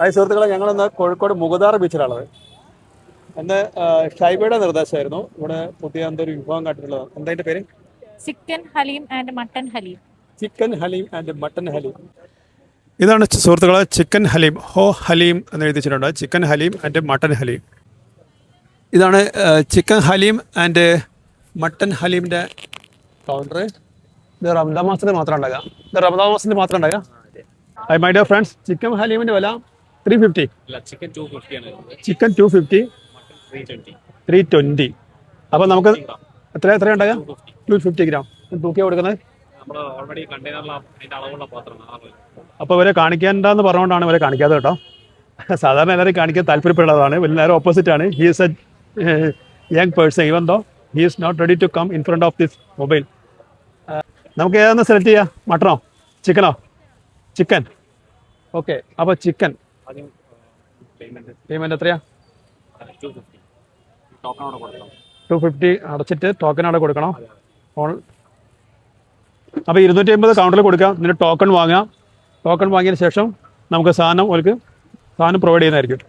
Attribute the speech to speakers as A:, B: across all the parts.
A: Hi സുഹൃത്തുക്കളെ, ഞങ്ങളിന്ന് കോഴിക്കോട് മുഗദാർ ബീച്ചിലുള്ളത്. ഇന്ന് ഷൈബയുടെ നിർദ്ദേശമായിരുന്നു ഇവിടെ പുതിയ എന്തൊരു വിഭവം കാട്ടിട്ടുള്ളത്. എന്താ അതിന്റെ പേര്?
B: Chicken haleem and mutton haleem.
A: Chicken haleem and mutton haleem. ഇതാണ് സുഹൃത്തുക്കളെ ചിക്കൻ ഹലീം. ഹോ ഹലീം എന്ന് എഴുതിച്ചിട്ടുണ്ട്. Chicken haleem and mutton haleem. ഇതാണ് ചിക്കൻ ഹലീം ആൻഡ് മട്ടൻ ഹലീമിൻ്റെ കൗണ്ടർ. ഇത് റമദാൻ മാസത്തിൽ മാത്രം ഉണ്ടാകാം. മൈ ഡിയർ ഫ്രണ്ട്സ്, ചിക്കൻ ഹലീമിൻ്റെ വില 350. ചിക്കൻ 250, 320. അപ്പോൾ നമുക്ക് എത്ര ഉണ്ടാകാം? 250 ഗ്രാം തൂക്കിയാണ് കൊടുക്കുന്നത്. അപ്പോൾ ഇവരെ കാണിക്കേണ്ടെന്ന് പറഞ്ഞുകൊണ്ടാണ് ഇവരെ കാണിക്കാതെ കേട്ടോ. സാധാരണ എല്ലാവരും കാണിക്കാൻ താല്പര്യപ്പെടുന്നതാണ്. എല്ലാവരും ഓപ്പോസിറ്റ് ആണ്. He is a young person even though he is not ready to come in front of this mobile. നമുക്ക് ഏതൊന്ന് സെലക്ട് ചെയ്യാം? മട്ടണോ ചിക്കനോ? ചിക്കൻ. ഓക്കെ, അപ്പോൾ ചിക്കൻ പേയ്മെന്റ് എത്രയാ? 250 അടച്ചിട്ട് ടോക്കൺ അവിടെ കൊടുക്കണം. അപ്പോൾ 250 കൗണ്ടറിൽ കൊടുക്കാം. എന്നിട്ട് ടോക്കൺ വാങ്ങാം. ടോക്കൺ വാങ്ങിയതിന് ശേഷം നമുക്ക് സാധനം പ്രൊവൈഡ് ചെയ്യുന്നതായിരിക്കും.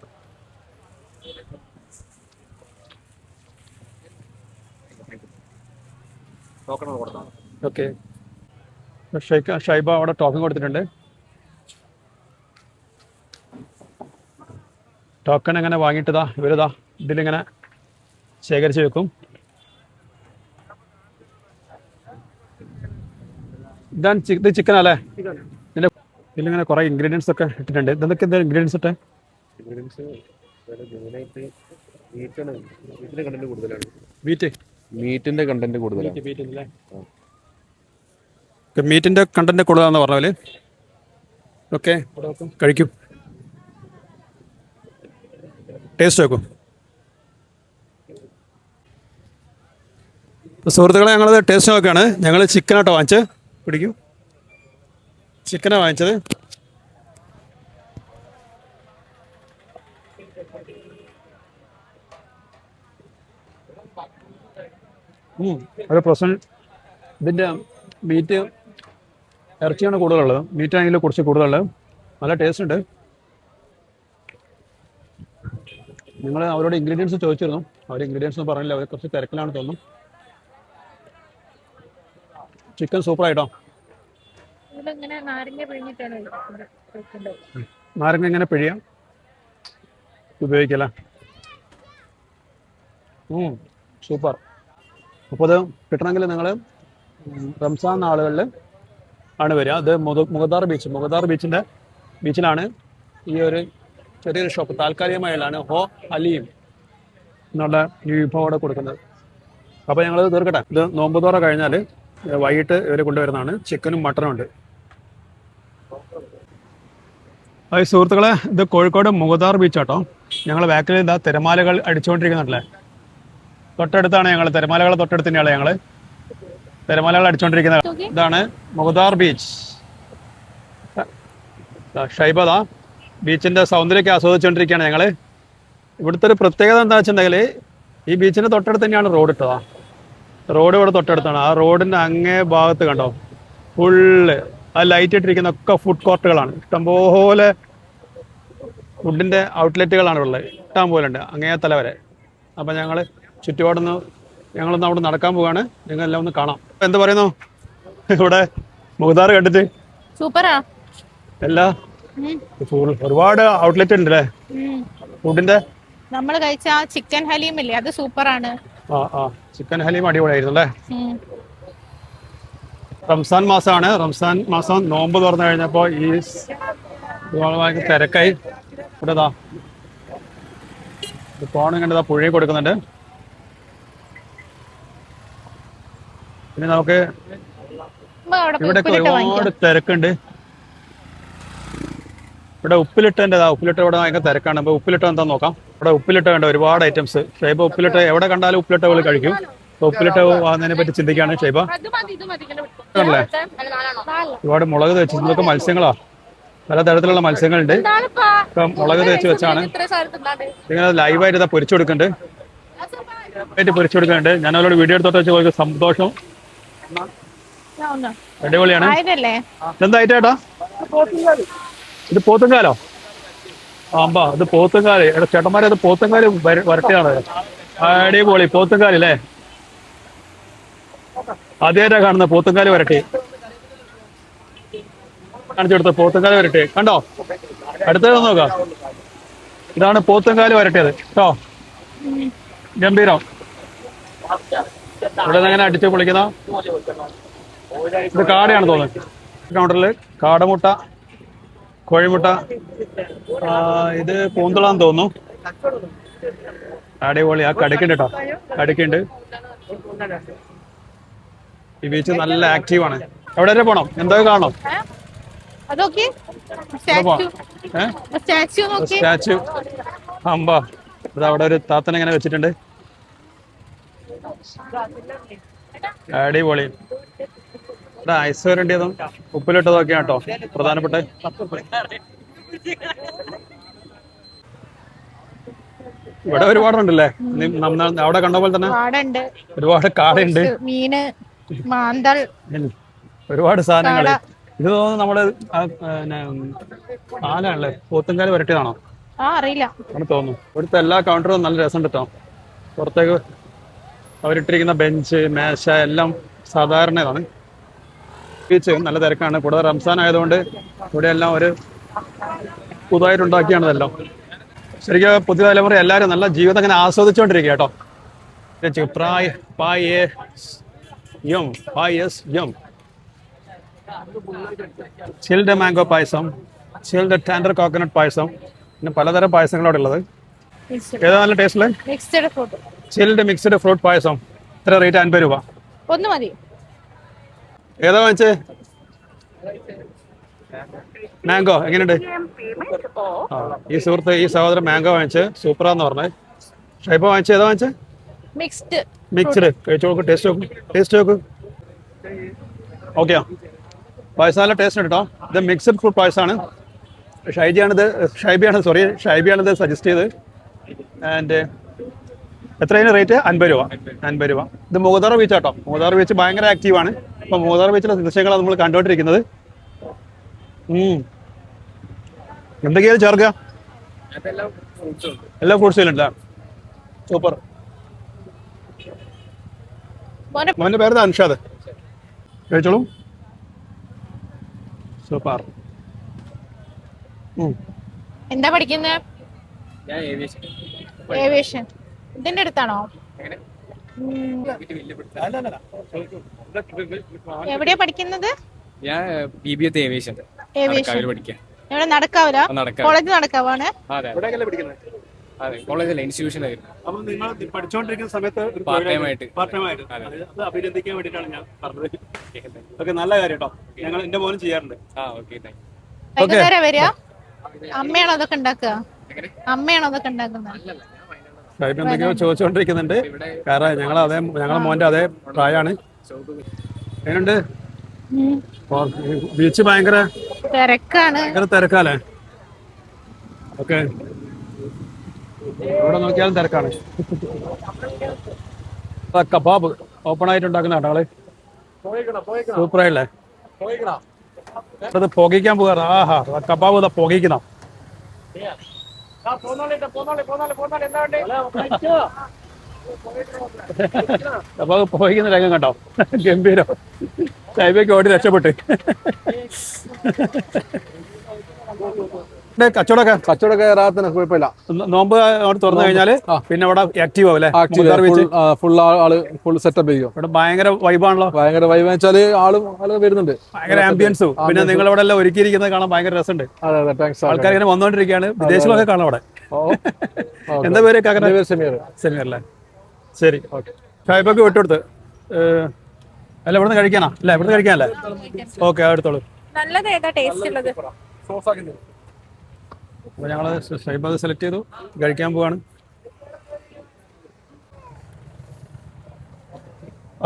A: ഓക്കെ, ഷൈബ അവിടെ ടോക്കൺ കൊടുത്തിട്ടുണ്ട്. ടോക്കൺ എങ്ങനെ വാങ്ങിയിട്ടതാ ഇവരിതാ ഇതിലിങ്ങനെ ശേഖരിച്ച് വെക്കും. ഇത് ചിക്കൻ അല്ലേ? ഇതിലിങ്ങനെ കുറേ ഇൻഗ്രീഡിയൻസ് ഒക്കെ ഇട്ടിട്ടുണ്ട്. ഇതൊക്കെ എന്താ ഇൻഗ്രീഡിയൻസ് ഇട്ടെ?
C: മീറ്റിന്റെ കണ്ടന്റ് കൂടുതലാണ്.
A: മീറ്റിന്റെ കണ്ടന്റ് കൂടുതലാന്ന് പറഞ്ഞാല് ഓക്കെ, കഴിക്കും, ടേസ്റ്റ് വെക്കും. സുഹൃത്തുക്കളെ, ഞങ്ങളത് ടേസ്റ്റ് നോക്കുകയാണ്. ഞങ്ങൾ ചിക്കനാട്ടോ വാങ്ങിച്ചത്. പിടിക്കും, ചിക്കനാണ് വാങ്ങിച്ചത്. ഒരു പ്രശ്നം, ഇതിൻ്റെ മീറ്റ് ഇറച്ചിയാണ് കൂടുതലുള്ളത്. മീറ്റാണെങ്കിൽ കുറച്ച് കൂടുതലുള്ളത്. നല്ല ടേസ്റ്റ് ഉണ്ട്. നിങ്ങൾ അവരോട് ഇൻഗ്രീഡിയൻസ് ചോദിച്ചിരുന്നു. അവർ ഇൻഗ്രീഡിയൻസ് പറഞ്ഞില്ല. അവർ കുറച്ച് തിരക്കിലാണ് തോന്നുന്നു. ചിക്കൻ സൂപ്പർ ആയിട്ടോ. നാരങ്ങ എങ്ങനെ പിഴിയാം ഉപയോഗിക്കല. സൂപ്പർ. അപ്പോൾ അത് കിട്ടണമെങ്കിൽ നിങ്ങൾ റംസാൻ നാളുകളിൽ ആണ് വരിക. അത് മുഗദാർ ബീച്ചിലാണ് ഈ ഒരു ചെറിയൊരു ഷോപ്പ് താൽക്കാലികമായാണ് ഹോ ഹലീം എന്നുള്ള ഈ വിഭവം അവിടെ കൊടുക്കുന്നത്. അപ്പോൾ ഞങ്ങളത് തീർക്കട്ടെ. ഇത് നോമ്പുതോറ കഴിഞ്ഞാൽ വൈകിട്ട് ഇവർ കൊണ്ടുവരുന്നതാണ്. ചിക്കനും മട്ടനും ഉണ്ട്. അത് സുഹൃത്തുക്കളെ, ഇത് കോഴിക്കോട് മുഗദാർ ബീച്ചാട്ടോ. ഞങ്ങൾ ബാക്കിൽ ഇതാ തിരമാലകൾ അടിച്ചുകൊണ്ടിരിക്കുന്നുണ്ടല്ലേ. തൊട്ടടുത്താണ് ഞങ്ങൾ. തിരമാലകളെ തൊട്ടടുത്ത് തന്നെയാണ് ഞങ്ങൾ തിരമാലകൾ അടിച്ചുകൊണ്ടിരിക്കുന്നത്. ഇതാണ് മുഗദാർ ബീച്ച്. ഷൈബദാ ബീച്ചിൻ്റെ സൗന്ദര്യമൊക്കെ ആസ്വദിച്ചുകൊണ്ടിരിക്കുകയാണ് ഞങ്ങൾ. ഇവിടുത്തെ ഒരു പ്രത്യേകത എന്താ വെച്ചിട്ടുണ്ടെങ്കിൽ ഈ ബീച്ചിൻ്റെ തൊട്ടടുത്ത് തന്നെയാണ് റോഡ് ഇട്ടതാ. റോഡ് ഇവിടെ തൊട്ടടുത്താണ്. ആ റോഡിൻ്റെ അങ്ങേ ഭാഗത്ത് കണ്ടോ ഫുള്ള് ആ ലൈറ്റ് ഇട്ടിരിക്കുന്ന ഒക്കെ ഫുഡ് കോർട്ടുകളാണ്. ഇഷ്ടംപോലെ ഫുഡിൻ്റെ ഔട്ട്ലെറ്റുകളാണ് ഉള്ളത്. ഇഷ്ടം പോലെ ഉണ്ട് അങ്ങേ തല വരെ. അപ്പം ഞങ്ങൾ ഞങ്ങളൊന്ന് അവിടെ നടക്കാൻ പോവാണ്. നിങ്ങളെല്ലാം ഒന്ന് കാണാം. എന്താ പറയുന്നു ഇവിടെ മുഗദാർ കണ്ടിട്ട്?
B: സൂപ്പറാ.
A: ഒരുപാട് ഔട്ട്ലെറ്റ് ഉണ്ട് അല്ലേ ഫുഡിന്റെ.
B: നമ്മൾ കഴിച്ച ചിക്കൻ ഹലീം ഇല്ലേ, അത് സൂപ്പറാണ്.
A: ചിക്കൻ ഹലീം അടിപൊളിയായിരുന്നു അല്ലേ. റംസാൻ മാസമാണ്. റംസാൻ മാസം നോമ്പ് തുറന്നു കഴിഞ്ഞപ്പോൾ ഈ തിരക്കായി. ഇവിടെ ഫോണും കണ്ടതാ പുഴയിൽ കൊടുക്കുന്നുണ്ട്. പിന്നെ നമുക്ക് ഇവിടെയൊക്കെ ഒരുപാട് തിരക്കുണ്ട്. ഇവിടെ ഉപ്പിലിട്ട ഇവിടെ ഭയങ്കര തിരക്കാണ്. അപ്പോൾ ഉപ്പിലിട്ട എന്താ നോക്കാം. ഇവിടെ ഉപ്പിലിട്ട കണ്ട ഒരുപാട് ഐറ്റംസ്. ഷൈബ ഉപ്പിലിട്ട എവിടെ കണ്ടാലും ഉപ്പിലിട്ട പോലെ കഴിക്കും. അപ്പോൾ ഉപ്പിലിട്ട വാങ്ങുന്നതിനെ പറ്റി ചിന്തിക്കുകയാണ് ഷൈബ. അല്ലേ, ഒരുപാട് മുളക് തേച്ച്. ഇതൊക്കെ മത്സ്യങ്ങളാ, പലതരത്തിലുള്ള മത്സ്യങ്ങളുണ്ട്. ഇപ്പം മുളക് തേച്ച് വെച്ചാണ് ഇങ്ങനെ ലൈവായിട്ട് ഇതാ പൊരിച്ചു കൊടുക്കുന്നുണ്ട്. ഞാൻ അവരോട് വീഡിയോ എടുത്തോട്ട് വെച്ച് സന്തോഷം. അടിപൊളിയാണ്. എന്താ ഐറ്റം ഏട്ടാ? ഇത് പോത്തുംകാലോ? ആമ്പാ ഇത് പോത്തുംകാല് എടാ ചേട്ടന്മാരെ അത് പോത്തുംകാല് വരട്ടിയാണ്. അടിപൊളി പോത്തുംകാല് അല്ലേ? അതേറ്റാ കാണുന്ന പോത്തുംകാല് വരട്ടി കാണിച്ചു കൊടുത്ത പോത്തുംകാല് വരട്ടി കണ്ടോ? അടുത്തത് നോക്കാം. ഇതാണ് പോത്തുംകാല് വരട്ടിയത് കേട്ടോ. ഗംഭീരം. ഇവിടെ നിന്ന് എങ്ങനെ അടിച്ച് പൊളിക്കുന്ന ഇത് കാടയാണ് തോന്നുന്നത്. കൗണ്ടറിൽ കാടമുട്ട, കോഴിമുട്ട, ഇത് കൂന്തളാന്ന് തോന്നുന്നു. അടിപൊളി. ആ കടിക്കുണ്ട് കേട്ടോ, കടിക്കുണ്ട്. ഈ ബീച്ച് നല്ല ആക്റ്റീവാണ്. എവിടെ വരെ പോണം? എന്തൊക്കെ കാണണം? സ്റ്റാച്ചു അമ്പാ. ഇത് അവിടെ ഒരു താത്തനെ ഇങ്ങനെ വെച്ചിട്ടുണ്ട്. അടിപൊളി. ഇവിടെ ഐസ് വരേണ്ടതും ഉപ്പിലിട്ടതൊക്കെയാണ് കേട്ടോ പ്രധാനപ്പെട്ട. ഇവിടെ ഒരുപാടുണ്ടല്ലേ? അവിടെ കണ്ട പോലെ തന്നെ ഒരുപാട് കാടുണ്ട്,
B: മീന്, മാന്തൾ,
A: ഒരുപാട് സാധനങ്ങള്. ഇത് തോന്നുന്നു നമ്മള് ആലാണല്ലേ? പോത്തുംകാല് വരട്ടിയതാണോ?
B: അറിയില്ല,
A: അങ്ങനെ തോന്നുന്നു. ഇവിടുത്തെ എല്ലാ കൗണ്ടറും നല്ല രസം കേട്ടോ. പുറത്തേക്ക് അവരിട്ടിരിക്കുന്ന ബെഞ്ച്, മേശ എല്ലാം സാധാരണതാണ്. ബീച്ച് നല്ല തിരക്കാണ്. കൂടുതൽ റംസാൻ ആയതുകൊണ്ട് ഇവിടെ എല്ലാം ഒരു പുതുതായിട്ടുണ്ടാക്കിയാണ് ഇതെല്ലാം. ശരിക്കും പുതിയ തലമുറ എല്ലാവരും നല്ല ജീവിതം ഇങ്ങനെ ആസ്വദിച്ചുകൊണ്ടിരിക്കുക കേട്ടോ. ചിൽഡ് മാംഗോ പായസം, ചിൽഡ് ടെൻഡർ കോക്കനട്ട് പായസം, പിന്നെ പലതരം പായസങ്ങളോട് ഉള്ളത്. ഏതാ നല്ല ടേസ്റ്റില്? ചിൽഡ് മിക്സ്ഡ് ഫ്രൂട്ട് പായസം. എത്ര റേറ്റ്? 50 രൂപ.
B: ഒന്ന് മതി.
A: ഏതാ വാങ്ങിച്ചേ? മാംഗോ എങ്ങനെയുണ്ട്? ഈ സുഹൃത്ത്, ഈ സഹോദരൻ മാംഗോ വാങ്ങിച്ച് സൂപ്പറാന്ന് പറഞ്ഞത്. ഷൈബ വാങ്ങിച്ച ഏതാ വാങ്ങിച്ചേ? മിക്സ്ഡ്. കഴിച്ചു നോക്ക്, ടേസ്റ്റ് നോക്ക്. ഓക്കെയാ? പായസം നല്ല ടേസ്റ്റ് ഉണ്ട് കേട്ടോ. ഇത് മിക്സ്ഡ് ഫ്രൂട്ട് പായസമാണ്. ഷൈബിയാണിത് സജസ്റ്റ് ചെയ്ത്. ആൻഡ് എത്രയാണ് റേറ്റ്? 50 രൂപ. 50 രൂപ. ഇത് മൂതാർ ബീച്ച് കേട്ടോ. മൂതാർ ബീച്ച് ഭയങ്കര ആക്റ്റീവാണ്. ഇപ്പൊ മൂതാർ ബീച്ചിലെ ദൃശ്യങ്ങളാണ് നമ്മൾ കണ്ടുകൊണ്ടിരിക്കുന്നത്. എന്തൊക്കെയാണ് ചേർക്കുക? എല്ലാ ഫ്രൂട്ട്സിലുണ്ട്. സൂപ്പർ. മോന്റെ പേര് അൻഷാദ്. കഴിച്ചോളൂ. സൂപ്പർ.
B: എന്താ പഠിക്കുന്നത്? ഏവിയേഷൻ. ഇതിന്റെ അടുത്താണോ? എവിടെയാ പഠിക്കുന്നത്?
C: ഞാൻ BBA ഏവിയേഷൻ പഠിക്കാം.
B: ഇവിടെ നടക്കാവില്ല? കോളേജ് നടക്കാവാണ്?
C: അതെ, കോളേജല്ല, ഇൻസ്റ്റിറ്റ്യൂഷനായിരുന്നു.
A: പഠിച്ചുകൊണ്ടിരിക്കുന്ന സമയത്ത്
C: പാർട്ട് ടൈം ആയിട്ട്
A: അഭിനന്ദിക്കാൻ വേണ്ടിയിട്ടാണ് ഞാൻ പറഞ്ഞത്. ഓക്കെ, നല്ല കാര്യം കേട്ടോ. ഞങ്ങൾ എന്റെ മോനും ചെയ്യാറുണ്ട്.
B: വൈകുന്നേരം വരിക? അമ്മയാണോ അതൊക്കെ ഉണ്ടാക്കുക? അമ്മയാണോ അതൊക്കെ ഉണ്ടാക്കുന്നത്?
A: എന്തൊക്കെയോ ചോദിച്ചുകൊണ്ടിരിക്കുന്നുണ്ട്. കാരണം ഞങ്ങളെ മോന്റെ അതേ പ്രായമാണ്. എങ്ങനെയുണ്ട്? ബീച്ച് ഭയങ്കര തിരക്കാലേ? ഓക്കെ, എവിടെ നോക്കിയാലും തിരക്കാണ്. കബാബ് ഓപ്പൺ ആയിട്ട് ഉണ്ടാക്കുന്ന ആളുകള് സൂപ്പറായില്ലേ? അത് പുകയ്ക്കാൻ പോകാറ്. ആഹാ, കബാബ് ഇതാ പുകയ്ക്കുന്ന. അപ്പൊ പുകയ്ക്കുന്ന രംഗം കണ്ടോ? ഗംഭീരം. സൈബയ്ക്ക് ഓടി രക്ഷപ്പെട്ട്.
D: കച്ചവടമൊക്കെ റാഹത്തിന് കുഴപ്പമില്ല.
A: നോമ്പ് തുറന്നു കഴിഞ്ഞാല് പിന്നെ ഇവിടെ ആക്റ്റീവ് ആവും അല്ലേ?
D: ഫുൾ സെറ്റപ്പ് ചെയ്യും.
A: ഇവിടെ ഭയങ്കര വൈബാണല്ലോ.
D: ഭയങ്കര വൈബ് വെച്ചാല് ആള് വരുന്നുണ്ട്.
A: ഭയങ്കര ആംബിയൻസും പിന്നെ നിങ്ങൾ ഇവിടെ എല്ലാം ഒരുക്കിയിരിക്കുന്നത് കാണാൻ ഭയങ്കര രസമുണ്ട്. ആൾക്കാർ ഇങ്ങനെ വന്നോണ്ടിരിക്കുകയാണ്. വിദേശികളൊക്കെ കാണാം അവിടെ. എന്താ പേര്? സെമീർ അല്ലേ? ശരി, ഓക്കെ. ഷൈബൊക്കെ വിട്ടുകൊടുത്ത് അല്ല ഇവിടുന്ന് കഴിക്കാനാ? അല്ല ഇവിടുന്ന് കഴിക്കാനല്ലേ? ഓക്കെ, എടുത്തോളൂ.
B: നല്ലത് ഏതാ ടേസ്റ്റ് ഉള്ളത്?
A: അപ്പൊ ഞങ്ങള് ഷൈബ് സെലക്ട് ചെയ്തു, കഴിക്കാൻ പോവാണ്.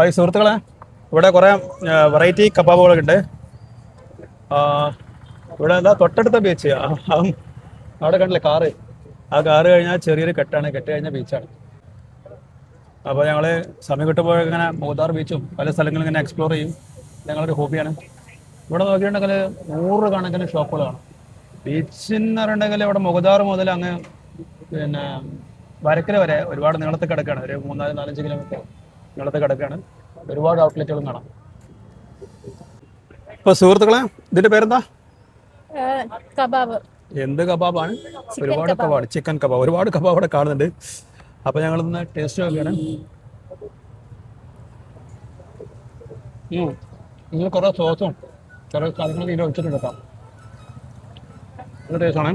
A: ഈ സുഹൃത്തുക്കളെ, ഇവിടെ കുറെ വെറൈറ്റി കബാബുകളൊക്കെ ഉണ്ട്. ഇവിടെ എന്താ തൊട്ടടുത്ത ബീച്ച്. അവിടെ കണ്ടില്ലേ കാറ്? ആ കാറ് കഴിഞ്ഞാൽ ചെറിയൊരു കെട്ടാണ്, കെട്ട് കഴിഞ്ഞാൽ ബീച്ചാണ്. അപ്പോൾ ഞങ്ങൾ സമയം കിട്ടുമ്പോൾ ഇങ്ങനെ മൂതാർ ബീച്ചും പല സ്ഥലങ്ങളും ഇങ്ങനെ എക്സ്പ്ലോർ ചെയ്യും. ഞങ്ങളൊരു ഹോബിയാണ്. ഇവിടെ നോക്കിയിട്ടുണ്ടെങ്കിൽ 100 കണക്കിന് ഷോപ്പുകളാണ്. ബീച്ച് എന്ന് പറഞ്ഞിട്ടുണ്ടെങ്കിൽ ഇവിടെ മുഖദാർ മുതൽ അങ്ങ് പിന്നെ വരക്കര വരെ ഒരുപാട് നീളത്തിൽ കിടക്കാണ്. ഒരു 3-4-5 കിലോമീറ്റർ നീളത്തിൽ കിടക്കാണ്. ഒരുപാട് ഔട്ട്ലെറ്റുകളും കാണാം. ഇപ്പൊ സുഹൃത്തുക്കളെ, ഇതിന്റെ പേരെന്താ?
B: കബാബ്.
A: എന്ത് കബാബാണ്? ഒരുപാട് കബാബ്, ചിക്കൻ കബാബ്, ഒരുപാട് കബാബ് ഇവിടെ കാണുന്നുണ്ട്. അപ്പൊ ഞങ്ങളിന്ന് ടേസ്റ്റ് നോക്കിയാണ്. ഇതിൽ കുറെ സോസും കുറെ കാര്യങ്ങളൊക്കെ ഇതിൽ വെച്ചിട്ടുണ്ട് കേട്ടോ. നല്ല ടേസ്റ്റാണ്.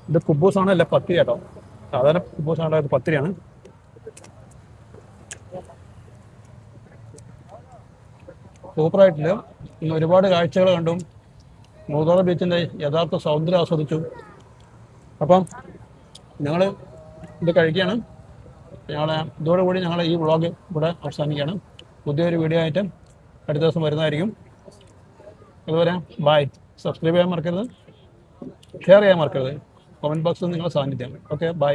A: ഇത് കുബൂസാണ്, അല്ല പത്തിരി കേട്ടോ. സാധാരണ കുബൂസാണ്, ഇത് പത്തിരിയാണ്. സൂപ്പറായിട്ടുണ്ട്. ഇന്ന് ഒരുപാട് കാഴ്ചകൾ കണ്ടു. മൂന്നാർ ബീച്ചിൻ്റെ യഥാർത്ഥ സൗന്ദര്യം ആസ്വദിച്ചു. അപ്പം ഞങ്ങൾ ഇത് കഴിക്കുകയാണ്. ഇതോടുകൂടി ഞങ്ങൾ ഈ വ്ളോഗ് ഇവിടെ അവസാനിക്കുകയാണ്. പുതിയൊരു വീഡിയോ ആയിട്ട് അടുത്ത ദിവസം വരുന്നതായിരിക്കും. അതുവരെ ബൈ. സബ്സ്ക്രൈബ് ചെയ്യാൻ മറക്കരുത്, ഷെയർ ചെയ്യാൻ മറക്കരുത്. കമൻറ്റ് ബോക്സിൽ നിങ്ങളുടെ സാന്നിധ്യം. Okay, by.